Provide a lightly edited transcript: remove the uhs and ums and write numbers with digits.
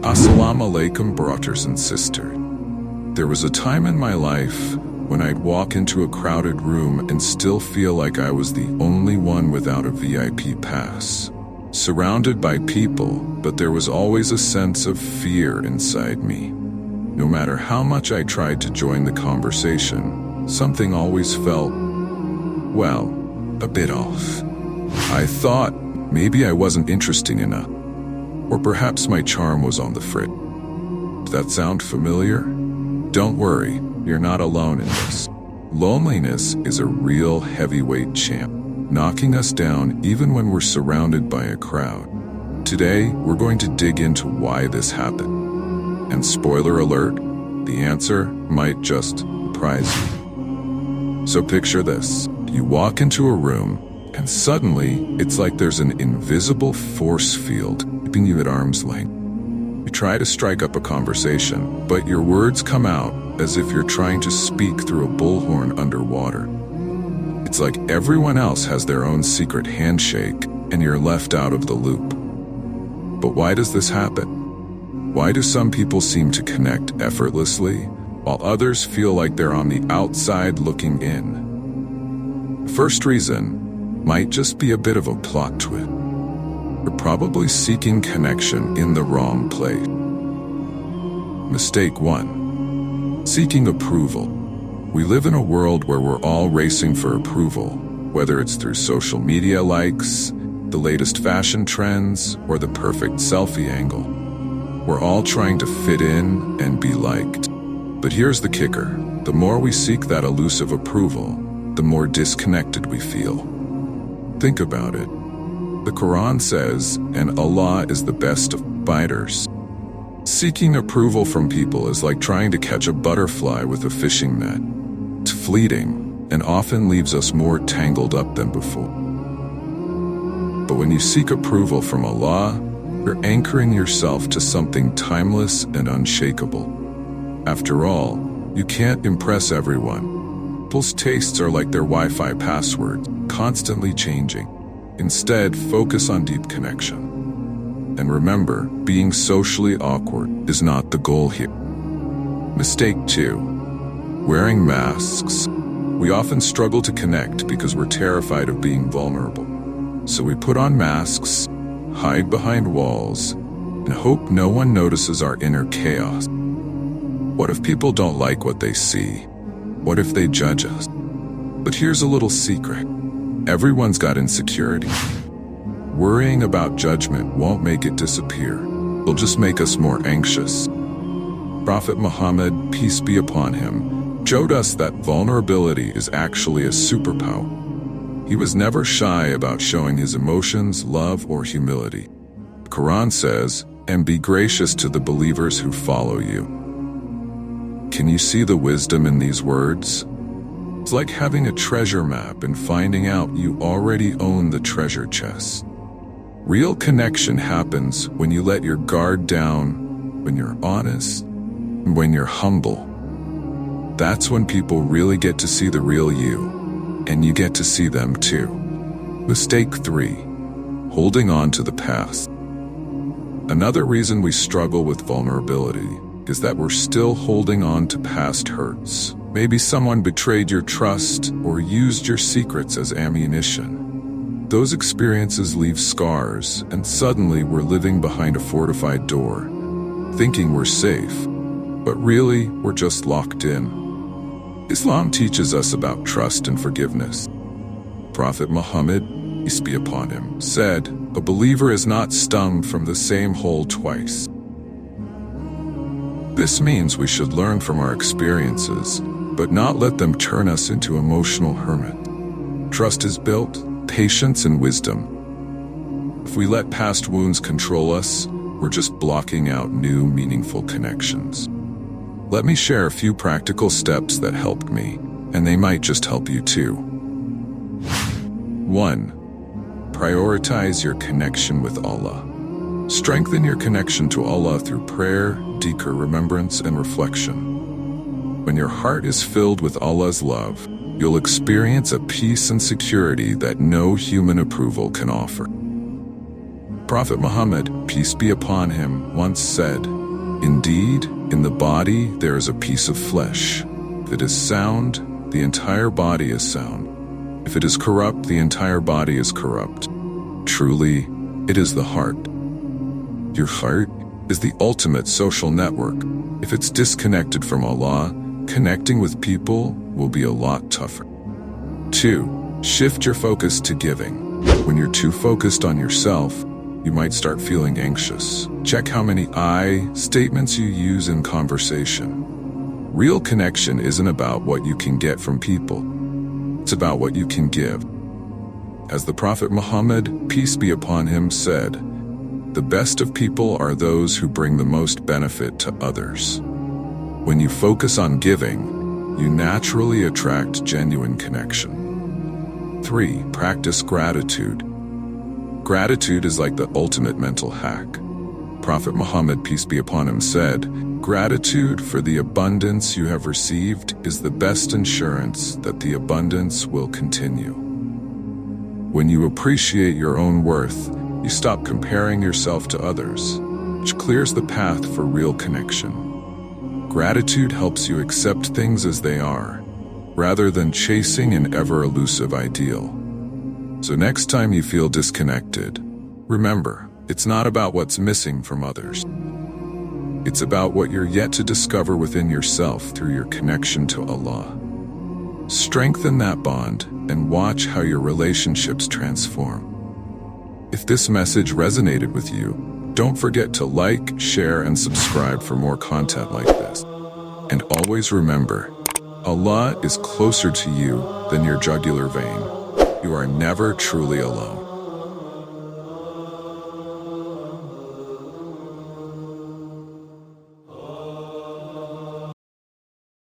Assalamu alaikum, brothers and sisters. There was a time in my life when I'd walk into a crowded room and still feel like I was the only one without a VIP pass. Surrounded by people, but there was always a sense of fear inside me. No matter how much I tried to join the conversation, something always felt, well, a bit off. I thought maybe I wasn't interesting enough, or perhaps my charm was on the fritz. Does that sound familiar? Don't worry, you're not alone in this. Loneliness is a real heavyweight champ, knocking us down even when we're surrounded by a crowd. Today, we're going to dig into why this happened. And spoiler alert, the answer might just surprise you. So picture this. You walk into a room, and suddenly, it's like there's an invisible force field keeping you at arm's length. You try to strike up a conversation, but your words come out as if you're trying to speak through a bullhorn underwater. It's like everyone else has their own secret handshake, and you're left out of the loop. But why does this happen? Why do some people seem to connect effortlessly, while others feel like they're on the outside looking in? The first reason might just be a bit of a plot twist. You're probably seeking connection in the wrong place. Mistake 1. Seeking approval. We live in a world where we're all racing for approval, whether it's through social media likes, the latest fashion trends, or the perfect selfie angle. We're all trying to fit in and be liked. But here's the kicker. The more we seek that elusive approval, the more disconnected we feel. Think about it. The Quran says, and Allah is the best of fighters. Seeking approval from people is like trying to catch a butterfly with a fishing net. It's fleeting and often leaves us more tangled up than before. But when you seek approval from Allah, you're anchoring yourself to something timeless and unshakable. After all, you can't impress everyone. People's tastes are like their Wi-Fi passwords, constantly changing. Instead, focus on deep connection. And remember, being socially awkward is not the goal here. Mistake 2. Wearing masks. We often struggle to connect because we're terrified of being vulnerable. So we put on masks, hide behind walls, and hope no one notices our inner chaos. What if people don't like what they see? What if they judge us? But here's a little secret. Everyone's got insecurity. Worrying about judgment won't make it disappear. It'll just make us more anxious. Prophet Muhammad, peace be upon him, showed us that vulnerability is actually a superpower. He was never shy about showing his emotions, love, or humility. The Quran says, and be gracious to the believers who follow you. Can you see the wisdom in these words? It's like having a treasure map and finding out you already own the treasure chest. Real connection happens when you let your guard down, when you're honest, and when you're humble. That's when people really get to see the real you, and you get to see them too. Mistake 3. Holding on to the past. Another reason we struggle with vulnerability is that we're still holding on to past hurts. Maybe someone betrayed your trust or used your secrets as ammunition. Those experiences leave scars, and suddenly we're living behind a fortified door, thinking we're safe, but really we're just locked in. Islam teaches us about trust and forgiveness. Prophet Muhammad, peace be upon him, said, "A believer is not stung from the same hole twice." This means we should learn from our experiences, but not let them turn us into emotional hermits. Trust is built, patience and wisdom. If we let past wounds control us, we're just blocking out new, meaningful connections. Let me share a few practical steps that helped me, and they might just help you too. 1. Prioritize your connection with Allah. Strengthen your connection to Allah through prayer, dhikr, remembrance, and reflection. When your heart is filled with Allah's love, you'll experience a peace and security that no human approval can offer. Prophet Muhammad, peace be upon him, once said, Indeed, in the body there is a piece of flesh. If it is sound, the entire body is sound. If it is corrupt, the entire body is corrupt. Truly, it is the heart. Your heart is the ultimate social network. If it's disconnected from Allah, connecting with people will be a lot tougher. 2. Shift your focus to giving. When you're too focused on yourself, you might start feeling anxious. Check how many I statements you use in conversation. Real connection isn't about what you can get from people. It's about what you can give. As the Prophet Muhammad, peace be upon him, said, "The best of people are those who bring the most benefit to others." When you focus on giving, you naturally attract genuine connection. 3. Practice gratitude. Gratitude is like the ultimate mental hack. Prophet Muhammad, peace be upon him, said, "Gratitude for the abundance you have received is the best insurance that the abundance will continue." When you appreciate your own worth, you stop comparing yourself to others, which clears the path for real connection. Gratitude helps you accept things as they are, rather than chasing an ever-elusive ideal. So next time you feel disconnected, remember, it's not about what's missing from others. It's about what you're yet to discover within yourself through your connection to Allah. Strengthen that bond and watch how your relationships transform. If this message resonated with you, don't forget to like, share, and subscribe for more content like this. And always remember, Allah is closer to you than your jugular vein. You are never truly alone.